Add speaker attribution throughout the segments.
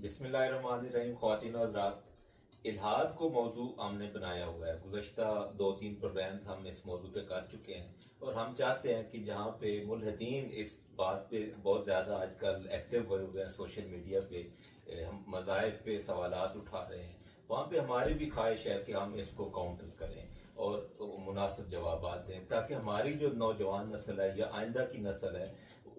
Speaker 1: بسم اللہ الرحمن الرحیم. خواتین و حضرات، الحاد کو موضوع ہم نے بنایا ہوا ہے. گزشتہ 2-3 پروگرامز ہم اس موضوع پہ کر چکے ہیں اور ہم چاہتے ہیں کہ جہاں پہ ملحدین اس بات پہ بہت زیادہ آج کل ایکٹیو ہوئے ہیں سوشل میڈیا پہ، ہم مذاہب پہ سوالات اٹھا رہے ہیں، وہاں پہ ہماری بھی خواہش ہے کہ ہم اس کو کاؤنٹر کریں اور مناسب جوابات دیں، تاکہ ہماری جو نوجوان نسل ہے یا آئندہ کی نسل ہے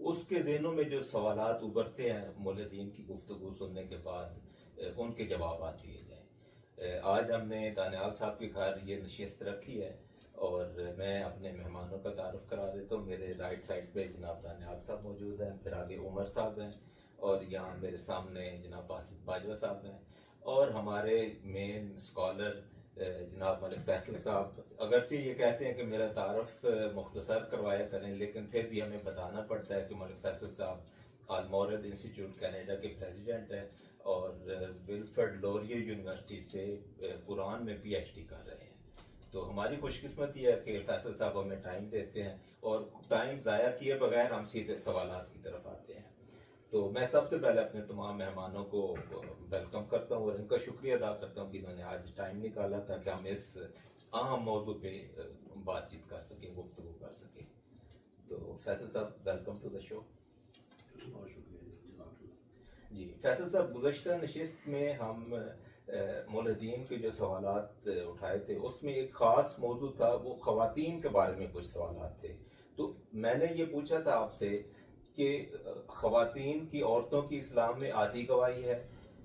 Speaker 1: اس کے ذہنوں میں جو سوالات ابھرتے ہیں ملحدین کی گفتگو سننے کے بعد ان کے جوابات دیے جائیں. آج ہم نے دانیال صاحب کے گھر یہ نشست رکھی ہے اور میں اپنے مہمانوں کا تعارف کرا دیتا ہوں. میرے رائٹ سائڈ پہ جناب دانیال صاحب موجود ہیں، پھر آگے عمر صاحب ہیں اور یہاں میرے سامنے جناب باسط باجوہ صاحب ہیں، اور ہمارے مین اسکالر جناب ملک فیصل صاحب. اگرچہ یہ کہتے ہیں کہ میرا تعارف مختصر کروایا کریں، لیکن پھر بھی ہمیں بتانا پڑتا ہے کہ ملک فیصل صاحب آلمورد انسٹیٹیوٹ کینیڈا کے پریزیڈنٹ ہیں اور ولفرڈ لوریو یونیورسٹی سے قرآن میں پی ایچ ڈی کر رہے ہیں. تو ہماری خوش قسمتی ہے کہ فیصل صاحب ہمیں ٹائم دیتے ہیں اور ٹائم ضائع کیے بغیر ہم سیدھے سوالات کی طرف آتے ہیں. تو میں سب سے پہلے اپنے تمام مہمانوں کو ویلکم کرتا ہوں اور ان کا شکریہ ادا کرتا ہوں کہ انہوں نے آج ٹائم نکالا تھا کہ ہم اس اہم موضوع پہ بات چیت کر سکیں، گفتگو کر سکیں. تو فیصل صاحب ویلکم ٹو دا شو.
Speaker 2: بہت شکریہ
Speaker 1: جی فیصل صاحب، گزشتہ نشست میں ہم مولدین کے جو سوالات اٹھائے تھے اس میں ایک خاص موضوع تھا، وہ خواتین کے بارے میں کچھ سوالات تھے. تو میں نے یہ پوچھا تھا آپ سے کہ خواتین کی، عورتوں کی اسلام میں آدھی گواہی ہے،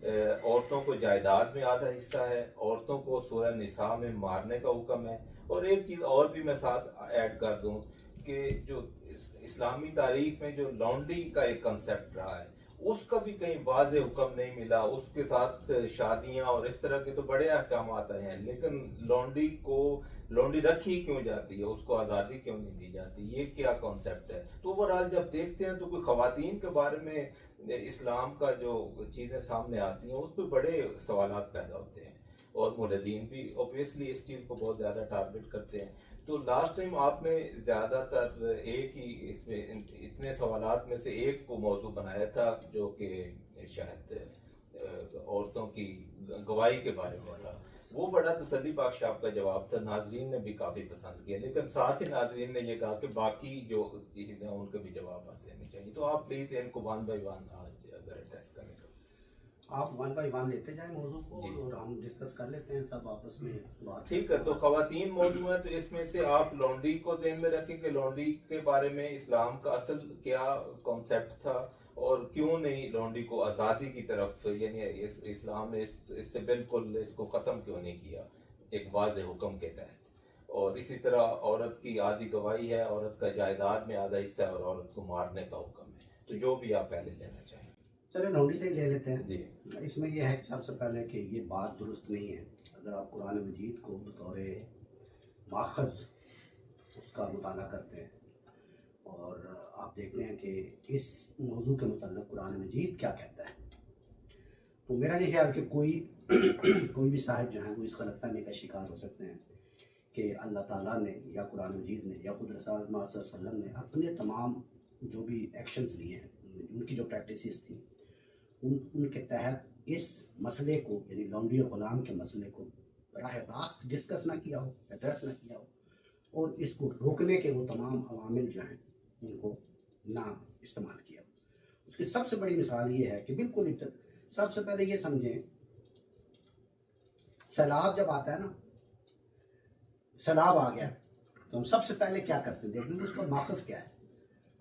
Speaker 1: عورتوں کو جائیداد میں آدھا حصہ ہے، عورتوں کو سورہ نساء میں مارنے کا حکم ہے، اور ایک چیز اور بھی میں ساتھ ایڈ کر دوں کہ جو اسلامی تاریخ میں جو لانڈری کا ایک کنسیپٹ رہا ہے اس کا بھی کہیں واضح حکم نہیں ملا. اس کے ساتھ شادیاں اور اس طرح کے تو بڑے احکامات آئے ہیں، لیکن لانڈری رکھی کیوں جاتی ہے، اس کو آزادی کیوں نہیں دی جاتی، یہ کیا کانسیپٹ ہے. تو اوورآل جب دیکھتے ہیں تو کوئی خواتین کے بارے میں اسلام کا جو چیزیں سامنے آتی ہیں اس پہ بڑے سوالات پیدا ہوتے ہیں اور مولدین بھی اوبویسلی اس چیز کو بہت زیادہ ٹارگٹ کرتے ہیں. تو لاسٹ ٹائم آپ نے زیادہ تر ایک ہی اس میں اتنے سوالات میں سے ایک کو موضوع بنایا تھا جو کہ شاید عورتوں کی گواہی کے بارے میں تھا. وہ بڑا تسلی بخش آپ کا جواب تھا، ناظرین نے بھی کافی پسند کیا، لیکن ساتھ ہی ناظرین نے یہ کہا کہ باقی جو چیزیں ہیں ان کے بھی جوابات دینے چاہیے. تو آپ پلیز ان کو 1 بائی 1 آج اگر ایڈریس کریں تو
Speaker 2: آپ 1 بائی 1 لیتے جائیں موضوع کو
Speaker 1: جی.
Speaker 2: اور ہم ڈسکس کر لیتے ہیں سب آپس میں بات.
Speaker 1: ٹھیک ہے، تو خواتین موضوع ہے تو اس میں سے آپ لانڈری کو ذہن میں رکھیں کہ لانڈری کے بارے میں اسلام کا اصل کیا کانسیپٹ تھا اور کیوں نہیں لانڈری کو آزادی کی طرف، یعنی اسلام نے اس سے بالکل اس کو ختم کیوں نہیں کیا ایک واضح حکم کے تحت. اور اسی طرح عورت کی آدھی گواہی ہے، عورت کا جائیداد میں آدھا حصہ ہے اور عورت کو مارنے کا حکم ہے. تو جو بھی آپ پہلے لینا چاہیں.
Speaker 2: چلے لانڈری سے ہی لے لیتے ہیں.
Speaker 1: جی.
Speaker 2: اس میں یہ ہے کہ سب سے پہلے کہ یہ بات درست نہیں ہے. اگر آپ قرآن مجید کو بطور ماخذ اس کا مطالعہ کرتے ہیں اور آپ دیکھتے ہیں کہ اس موضوع کے متعلق قرآن مجید کیا کہتا ہے، تو میرا یہ خیال کہ کوئی بھی صاحب جو ہیں وہ اس غلط فہمی کا شکار ہو سکتے ہیں کہ اللہ تعالیٰ نے یا قرآن مجید نے یا خود رسول اللہ صلی اللہ علیہ وسلم نے اپنے تمام جو بھی ایکشنز لیے ہیں، ان کی جو پریکٹسز تھیں ان کے تحت اس مسئلے کو، یعنی لانڈری اور غلام کے مسئلے کو براہ راست ڈسکس نہ کیا ہو، ایڈریس نہ کیا ہو، اور اس کو روکنے کے وہ تمام عوامل جو ہیں ان کو نہ استعمال کیا ہو. اس کی سب سے بڑی مثال یہ ہے کہ بالکل سب سے پہلے یہ سمجھیں، سیلاب جب آتا ہے نا، سیلاب آ گیا تو ہم سب سے پہلے کیا کرتے ہیں، دیکھیں گے اس کا ماخذ کیا ہے،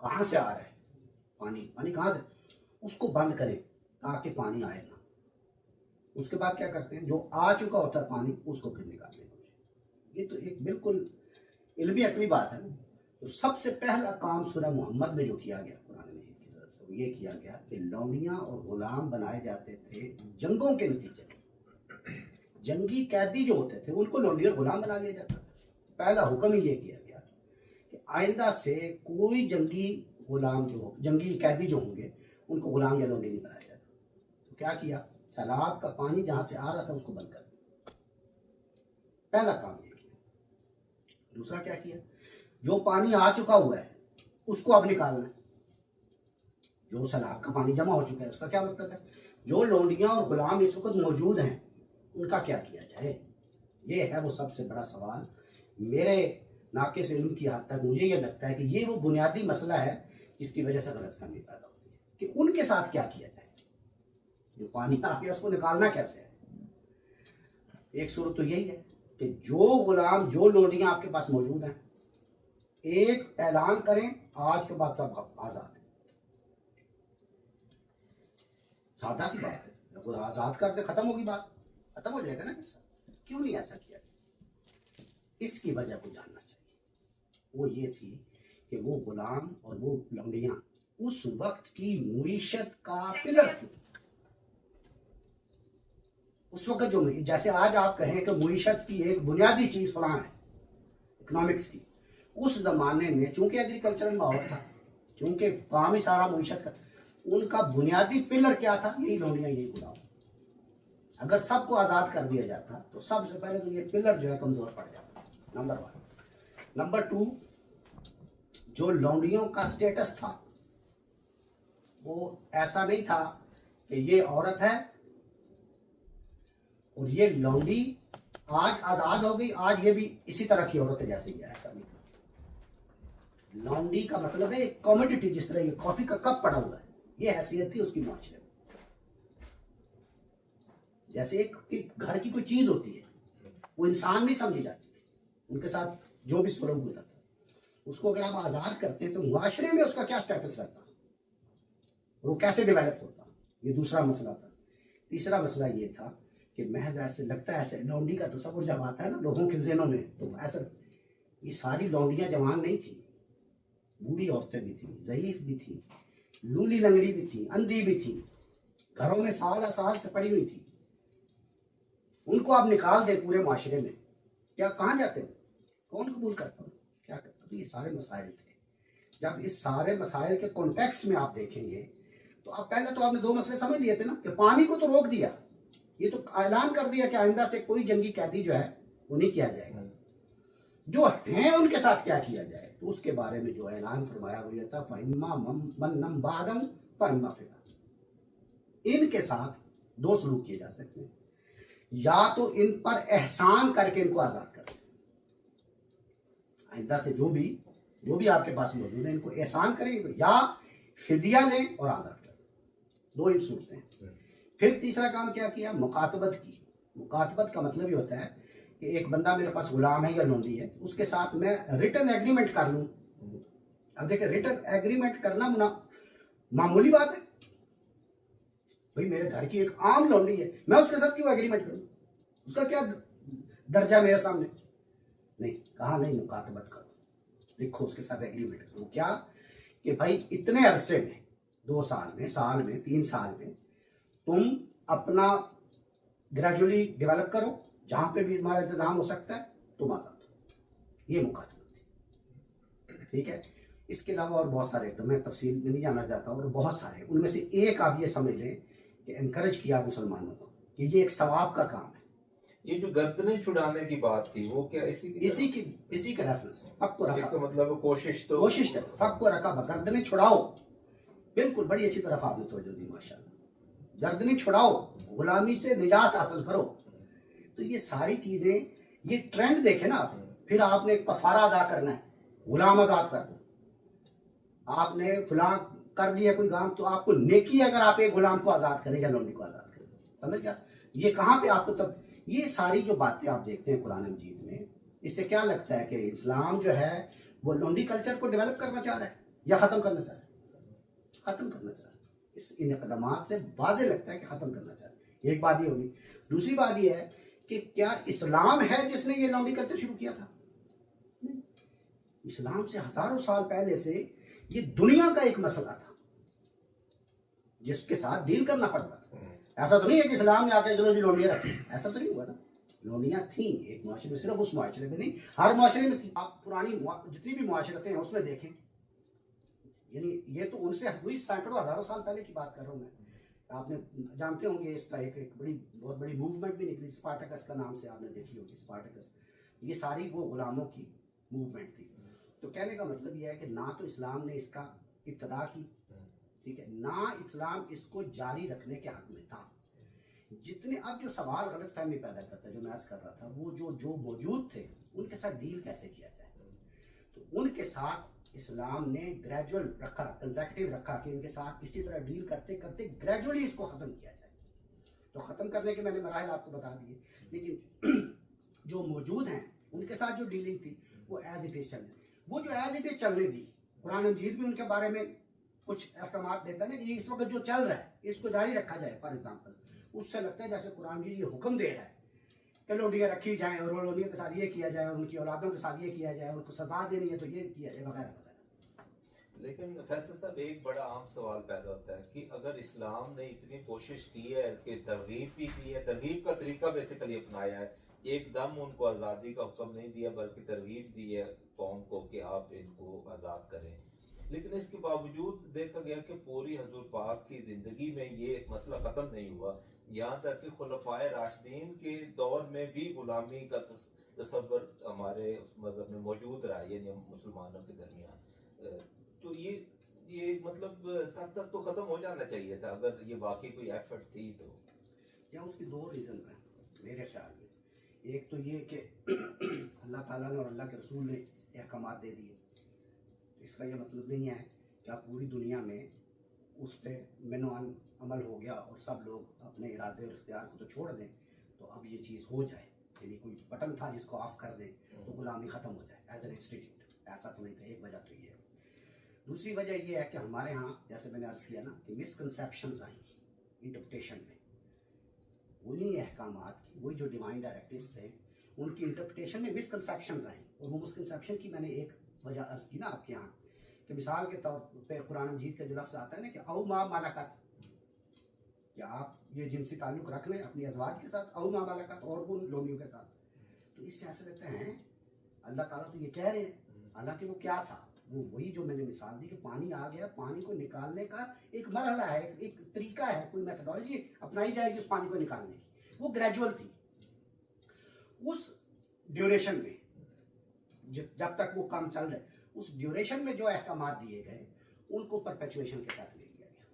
Speaker 2: کہاں سے آ رہا ہے پانی کہاں سے، اس کو بند کریں تاکہ پانی آئے نہ. اس کے بعد کیا کرتے ہیں، جو آ چکا ہوتا ہے پانی اس کو پھر نکالنے کی. یہ تو ایک بالکل علمی عقلی بات ہے نا. تو سب سے پہلا کام سورہ محمد میں جو کیا گیا قرآن مجید کی طرف سے وہ یہ کیا گیا کہ لونڈیاں اور غلام بنائے جاتے تھے جنگوں کے نتیجے میں. جنگی قیدی جو ہوتے تھے ان کو لونڈی اور غلام بنا لیا جاتا تھا. پہلا حکم ہی یہ کیا گیا کہ آئندہ سے کوئی جنگی قیدی جو ہوں گے ان کو غلام یا لونڈی نہیں بنایا جاتا. تو کیا کیا، سیلاب کا پانی جہاں سے آ رہا تھا اس کو بند کر دیا. پہلا کام یہ کیا. دوسرا کیا کیا، جو پانی آ چکا ہوا ہے اس کو اب نکالنا ہے. جو سیلاب کا پانی جمع ہو چکا ہے اس کا کیا مطلب ہے، جو لونڈیاں اور غلام اس وقت موجود ہیں ان کا کیا کیا جائے؟ یہ ہے وہ سب سے بڑا سوال. میرے ناقص علم کی حد تک مجھے یہ لگتا ہے کہ یہ وہ بنیادی مسئلہ ہے جس کی وجہ سے غلط فہمی پیدا ہوتی ہے کہ ان کے ساتھ کیا کیا جائے. جو پانی آ گیا اس کو نکالنا کیسے ہے؟ ایک صورت تو یہی ہے کہ جو غلام جو لونڈیاں آپ کے پاس موجود ہیں ایک اعلان کریں آج کے بعد سب آزاد ہیں. سادہ سی بات ہے, کوئی آزاد کر دے ختم ہوگی بات, ختم ہو جائے گا نا. کیوں نہیں ایسا کیا؟ اس کی وجہ کو جاننا چاہیے. وہ یہ تھی کہ وہ غلام اور وہ لونڈیاں اس وقت کی معیشت کا پلر تھی. اس وقت جو جیسے آج آپ کہیں کہ معیشت کی ایک بنیادی چیز فلاں ہے اکنامکس کی, اس زمانے میں چونکہ ایگریکلچرل ماحول تھا, چونکہ کام ہی سارا معیشت کا, ان کا بنیادی پلر کیا تھا؟ یہی لونڈیاں, یہی غلام. اگر سب کو آزاد کر دیا جاتا تو سب سے پہلے تو یہ پلر جو ہے کمزور پڑ جاتا. نمبر 1. نمبر 2, جو لونڈیوں کا سٹیٹس تھا وہ ایسا نہیں تھا کہ یہ عورت ہے اور یہ لونڈی آج آزاد ہو گئی, آج یہ بھی اسی طرح کی عورت ہے جیسے یہ. ایسا نہیں تھا. لونڈی کا مطلب ہے ایک کموڈٹی, جس طرح یہ کافی کا کپ پڑا ہوا ہے, یہ حیثیت تھی اس کی معاشرے میں. جیسے ایک گھر کی کوئی چیز ہوتی ہے, وہ انسان نہیں سمجھی جاتی تھی, ان کے ساتھ جو بھی سلوک ہوتا تھا اس کو اگر آپ آزاد کرتے ہیں تو معاشرے میں اس کا کیا سٹیٹس رہتا, وہ کیسے ڈیولپ ہوتا, یہ دوسرا مسئلہ تھا. تیسرا مسئلہ یہ تھا کہ محض ایسے لگتا ہے, ایسے لونڈی کا تصور جب آتا ہے نا لوگوں کے ذہنوں میں, تو ایسا یہ ساری لونڈیاں جوان نہیں تھیں, بوڑھی عورتیں بھی تھیں, ضعیف بھی تھیں, لولی لنگڑی بھی تھیں, اندھی بھی تھیں, گھروں میں سال سال سے پڑی ہوئی تھی. ان کو آپ نکال دیں پورے معاشرے میں, کیا کہاں جاتے ہو, کون قبول کرتا ہوں, کیا کرتا ہوں؟ یہ سارے مسائل تھے. جب اس سارے مسائل کے کانٹیکسٹ میں آپ دیکھیں گے تو آپ پہلے تو آپ نے 2 مسئلے سمجھ لیے تھے نا, کہ پانی کو تو روک دیا, یہ تو اعلان کر دیا کہ آئندہ سے کوئی جنگی قیدی جو ہے وہ نہیں کیا جائے گا. جو ہیں ان کے ساتھ کیا کیا جائے, تو اس کے بارے میں جو اعلان فرمایا وہ یہ تھا فَإِمَّا مَنًّا بَعْدَ فَإِمَّا فِدَاءً. ان کے ساتھ 2 سلوک کیے جا سکتے ہیں, یا تو ان پر احسان کر کے ان کو آزاد کر دیں, آئندہ سے جو بھی آپ کے پاس موجود ہیں ان کو احسان کریں, یا فدیہ لیں اور آزاد کر دیں. 2 ہی صورتیں ہیں. پھر تیسرا کام کیا کیا, مکاتبت کی. مکاتبت کا مطلب یہ ہوتا ہے کہ ایک بندہ میرے پاس غلام ہے یا لونڈی ہے, اس کے ساتھ میں ریٹن ایگریمنٹ کر لوں. اب دیکھیں ریٹن ایگریمنٹ کرنا معمولی بات ہے, بھئی میرے گھر کی ایک عام لونڈی ہے, میں اس کے ساتھ کیوں ایگریمنٹ کروں, اس کا کیا درجہ میرے سامنے, نہیں کہا نہیں, مکاتبت کرو, لکھو اس کے ساتھ ایگریمنٹ کرو. کیا کہ بھائی اتنے عرصے میں, 2 سال میں, سال میں, 3 سال میں تم اپنا گریجولی ڈیولپ کرو, جہاں پہ بھی تمہارا انتظام ہو سکتا ہے تم آزاد ہو. یہ مکاتبت تھی. ٹھیک ہے. اس کے علاوہ اور بہت سارے, تو میں تفصیل میں نہیں جانا چاہتا, اور بہت سارے, ان میں سے ایک آپ یہ سمجھ لیں کہ انکریج کیا مسلمانوں کو کہ یہ ایک ثواب کا کام ہے.
Speaker 1: یہ جو گردنیں چھڑانے کی بات تھی وہ کیا
Speaker 2: اسی کا ریفرنس ہے. فک و
Speaker 1: اس کا
Speaker 2: رقبہ,
Speaker 1: مطلب کوشش
Speaker 2: ہے, فک و رقبہ, گردنیں چھڑاؤ. بالکل بڑی اچھی طرف آپ نے توجہ دی, ماشاءاللہ. گردنیں چھڑاؤ, غلامی سے نجات حاصل کرو. تو یہ ساری چیزیں, یہ ٹرینڈ دیکھیں نا آپ, پھر آپ نے کفارہ ادا کرنا ہے, غلام آزاد کرنا, آپ نے فلاں کر دیا کوئی کام, تو آپ کو نیکی اگر آپ ایک غلام کو آزاد کریں یا لونڈی کو آزاد کریں. سمجھ گیا؟ یہ کہاں پہ آپ کو تب یہ ساری جو باتیں آپ دیکھتے ہیں قرآن مجید میں, اس سے کیا لگتا ہے کہ اسلام جو ہے وہ لونڈی کلچر کو ڈیولپ کرنا چاہ رہا ہے یا ختم کرنا چاہ رہا ہے؟ ختم کرنا چاہ رہا ہے. ان اقدامات سے واضح لگتا ہے کہ ختم کرنا چاہ رہا ہے. ایک بات یہ ہوگی. دوسری بات یہ ہے کہ کیا اسلام ہے جس نے یہ لونڈی کلچر شروع کیا تھا؟ اسلام سے ہزاروں سال پہلے سے یہ دنیا کا ایک مسئلہ تھا جس کے ساتھ ڈیل کرنا پڑتا تھا. ایسا تو نہیں ہے کہ اسلام نے آ کے چلو جی لونڈیاں رکھی, ایسا تو نہیں ہوا نا. لونڈیاں تھیں ایک معاشرے میں, صرف اس معاشرے میں نہیں, ہر معاشرے میں تھی. آپ پرانی جتنی بھی معاشرتیں ہیں اس میں دیکھیں, یعنی یہ تو ان سے ہوئی سینکڑوں ہزاروں سال پہلے کی بات کر رہا ہوں میں. آپ نے جانتے ہوں گے اس کا ایک بہت بڑی موومنٹ بھی نکلی, اسپارٹیکس کا نام سے آپ نے دیکھی ہوگی. اسپارٹیکس, یہ ساری وہ غلاموں کی موومنٹ تھی. تو کہنے کا مطلب یہ ہے کہ نہ تو اسلام نے اس کا ابتدا کی, ٹھیک ہے نہ اسلام اس کو جاری رکھنے کے حق میں تھا. جتنے اب جو سوال غلط فہمی پیدا کرتا ہے جو میں عرض کر رہا تھا وہ جو موجود تھے ان کے ساتھ ڈیل کیسے کیا جائے, تو ان کے ساتھ اسلام نے گریجول رکھا, کنزیکٹیو رکھا کہ ان کے ساتھ اسی طرح ڈیل کرتے کرتے گریجولی اس کو ختم کیا جائے. تو ختم کرنے کے میں نے مراحل آپ کو بتا دیے, لیکن جو موجود ہیں ان کے ساتھ جو ڈیلنگ تھی وہ ایز اٹ از چلنے, وہ جو ایز اٹ از چلنے دی. قرآن مجید بھی ان کے بارے میں کچھ احکامات دیتا ہے نا کہ اس وقت جو چل رہا ہے اس کو جاری رکھا جائے. فار ایگزامپل اس سے لگتا ہے جیسے قرآن مجید یہ حکم دے رہا ہے کہ لونڈیاں رکھی جائیں اور لونڈیوں کے ساتھ یہ کیا جائے اور ان کی اولادوں کے ساتھ یہ کیا جائے, ان کو سزا دینی ہے تو یہ کیا جائے وغیرہ وغیرہ.
Speaker 1: لیکن فیصل صاحب ایک بڑا عام سوال پیدا ہوتا ہے کہ اگر اسلام نے اتنی کوشش کی ہے کہ ترغیب بھی کی ہے, ترغیب کا طریقہ بیسیکلی اپنایا ہے, ایک دم ان کو آزادی کا حکم نہیں دیا بلکہ ترغیب دی ہے قوم کو کہ آپ ان کو آزاد کریں, لیکن اس کے باوجود دیکھا گیا کہ پوری حضور پاک کی زندگی میں یہ مسئلہ ختم نہیں ہوا, یہاں تک کہ خلفائے راشدین کے دور میں بھی غلامی کا تصور ہمارے مذہب میں موجود رہا, یعنی مسلمانوں کے درمیان. تو یہ مطلب تب تک تو ختم ہو جانا چاہیے تھا اگر یہ واقعی کوئی ایفرٹ تھی تو.
Speaker 2: یا اس کی دو ریزنز ہیں میرے خیال میں. ایک تو یہ کہ اللہ تعالیٰ نے اور اللہ کے رسول نے احکامات دے دیے, اس کا یہ مطلب نہیں ہے کہ آپ پوری دنیا میں اس پہ منوان عمل ہو گیا اور سب لوگ اپنے ارادے اور اختیار کو تو چھوڑ دیں تو اب یہ چیز ہو جائے, یعنی کوئی بٹن تھا جس کو آف کر دیں تو غلامی ختم ہو جائے ایز این انسٹیٹیوٹ. ایسا تو نہیں تھا. ایک وجہ تو یہ ہے. دوسری وجہ یہ ہے کہ ہمارے ہاں جیسے میں نے عرض کیا نا کہ مسکنسیپشنز آئیں گی انٹرپریٹیشن میں, انہیں احکامات کی وہی جو ڈیوائن ڈائریکٹیوز تھے ان کی انٹرپریٹیشن میں مسکنسیپشنز آئیں, اور وہ مسکنسیپشن کی میں نے ایک وجہ عرض کی نا آپ کے یہاں کہ مثال کے طور پہ قرآن مجید کا جو لفظ آتا ہے نا کہ او ما ملکت, کہ آپ یہ جنسی تعلق رکھ لیں اپنی ازواج کے ساتھ, او ما ملکت اور ان لونیوں کے ساتھ, تو اس سے ایسے لگتے ہیں اللہ تعالیٰ تو یہ کہہ رہے ہیں, حالانکہ وہ کیا تھا, وہ وہی جو میں نے مثال دی کہ پانی آ گیا, پانی کو نکالنے کا ایک مرحلہ ہے, ایک طریقہ ہے, کوئی میتھڈالوجی اپنائی جائے گی اس پانی کو نکالنے کی, وہ گریجول تھی. اس ڈیوریشن میں جب تک وہ کام چل رہے اس ڈیوریشن میں جو احکامات دیے گئے ان کو پرپیچویشن کے تحت لے لیا گیا.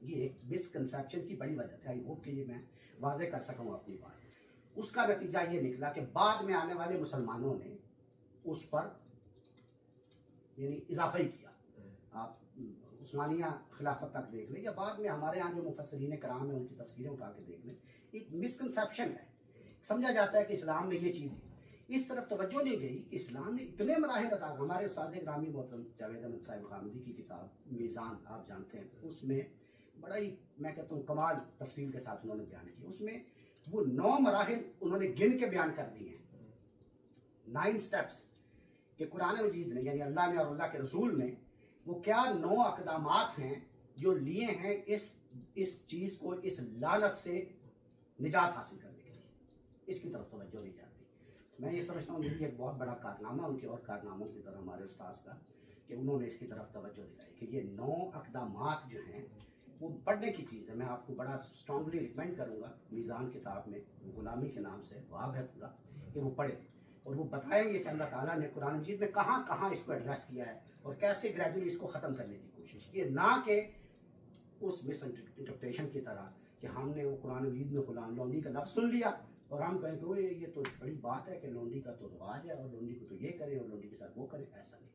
Speaker 2: یہ ایک مسکنسیپشن کی بڑی وجہ تھی. آئی ہوپ کہ یہ میں واضح کر سکوں اپنی بات. اس کا نتیجہ یہ نکلا کہ بعد میں آنے والے مسلمانوں نے اس پر یعنی اضافہ ہی کیا. آپ عثمانیہ خلافت تک دیکھ لیں یا بعد میں ہمارے ہاں جو مفسرین کرام ہیں ان کی تفسیریں اٹھا کے دیکھ لیں, ایک مسکنسیپشن ہے. سمجھا جاتا ہے کہ اسلام میں یہ چیز ہے, اس طرف توجہ نہیں گئی کہ اسلام نے اتنے مراحل عطا. ہمارے استاد گرامی محترم جاوید احمد صاحب خامدی کی کتاب میزان آپ جانتے ہیں, اس میں بڑا ہی میں کہتا ہوں کمال تفصیل کے ساتھ انہوں نے بیان کیا. اس میں وہ 9 مراحل انہوں نے گن کے بیان کر دیے ہیں, 9 سٹیپس کہ قرآن مجید نے یعنی اللہ نے اور اللہ کے رسول نے وہ کیا 9 اقدامات ہیں جو لیے ہیں اس چیز کو, اس لعنت سے نجات حاصل کرنے کے لیے. اس کی طرف توجہ نہیں جاتی. میں یہ سمجھتا ہوں یہ ایک بہت بڑا کارنامہ ان کے اور کارناموں کی طرح ہمارے استاذ کا کہ انہوں نے اس کی طرف توجہ دلائی کہ یہ 9 اقدامات جو ہیں وہ پڑھنے کی چیز ہے. میں آپ کو بڑا اسٹرانگلی ریکمینڈ کروں گا, میزان کتاب میں غلامی کے نام سے باب ہے پورا, کہ وہ پڑھیں اور وہ بتائیں گے کہ اللہ تعالیٰ نے قرآن مجید میں کہاں کہاں اس کو ایڈریس کیا ہے اور کیسے گریجولی اس کو ختم کرنے کی کوشش کی ہے, نہ کہ اس مس انٹرپریٹیشن کی طرح کہ ہم نے وہ قرآن مجید میں غلام لونڈی کا لفظ سن لیا اور ہم کہیں کہ یہ تو بڑی بات ہے کہ لونڈی کا تو رواج ہے اور لونڈی کو تو یہ کرے اور لونڈی کے ساتھ وہ کرے. ایسا نہیں.